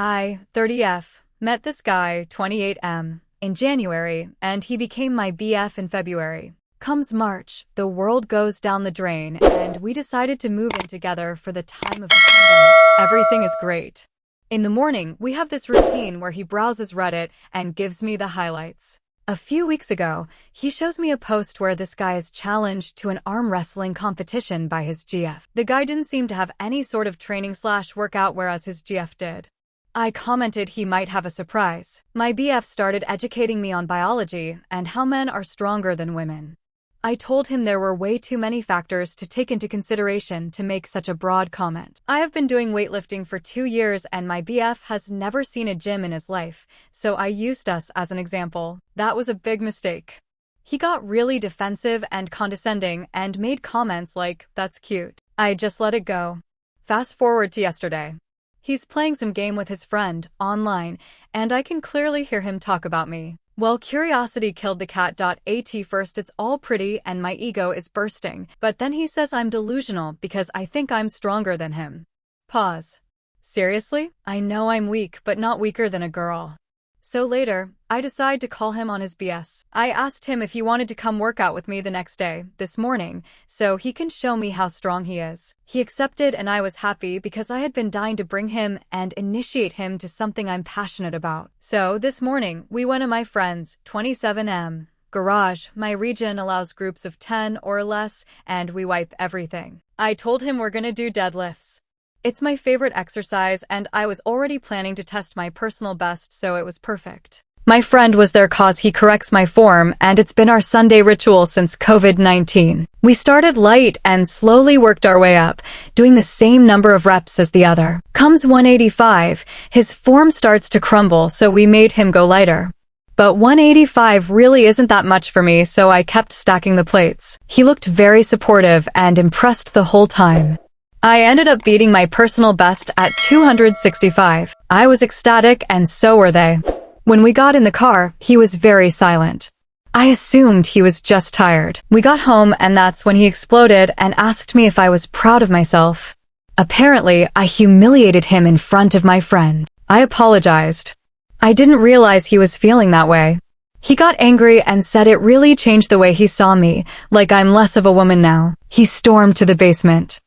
I, 30F, met this guy, 28M, in January, and he became my BF in February. Comes March, the world goes down the drain, and we decided to move in together for the time of the pandemic. Everything is great. In the morning, we have this routine where he browses Reddit and gives me the highlights. A few weeks ago, he shows me a post where this guy is challenged to an arm wrestling competition by his GF. The guy didn't seem to have any sort of training/workout, whereas his GF did. I commented he might have a surprise. My BF started educating me on biology and how men are stronger than women. I told him there were way too many factors to take into consideration to make such a broad comment. I have been doing weightlifting for 2 years and my BF has never seen a gym in his life, so I used us as an example. That was a big mistake. He got really defensive and condescending and made comments like, "That's cute." I just let it go. Fast forward to yesterday. He's playing some game with his friend, online, and I can clearly hear him talk about me. Well, curiosity killed the cat. At first it's all pretty and my ego is bursting, but then he says I'm delusional because I think I'm stronger than him. Pause. Seriously? I know I'm weak, but not weaker than a girl. So later, I decide to call him on his BS. I asked him if he wanted to come work out with me the next day, this morning, so he can show me how strong he is. He accepted and I was happy because I had been dying to bring him and initiate him to something I'm passionate about. So this morning, we went to my friend's, 27M, garage. My region allows groups of 10 or less, and we wipe everything. I told him we're gonna do deadlifts. It's my favorite exercise and I was already planning to test my personal best, so it was perfect. My friend was there cause he corrects my form and it's been our Sunday ritual since COVID-19. We started light and slowly worked our way up, doing the same number of reps as the other. Comes 185, his form starts to crumble, so we made him go lighter. But 185 really isn't that much for me, so I kept stacking the plates. He looked very supportive and impressed the whole time. I ended up beating my personal best at 265. I was ecstatic and so were they. When we got in the car, he was very silent. I assumed he was just tired. We got home and that's when he exploded and asked me if I was proud of myself. Apparently, I humiliated him in front of my friend. I apologized. I didn't realize he was feeling that way. He got angry and said it really changed the way he saw me, like I'm less of a woman now. He stormed to the basement.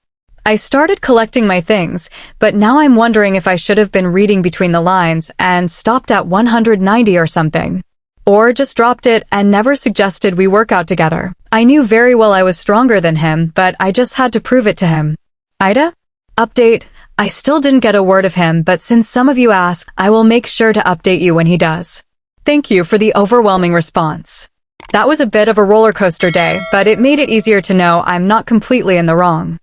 I started collecting my things, but now I'm wondering if I should have been reading between the lines and stopped at 190 or something. Or just dropped it and never suggested we work out together. I knew very well I was stronger than him, but I just had to prove it to him. AITA? Update. I still didn't get a word of him, but since some of you asked, I will make sure to update you when he does. Thank you for the overwhelming response. That was a bit of a roller coaster day, but it made it easier to know I'm not completely in the wrong.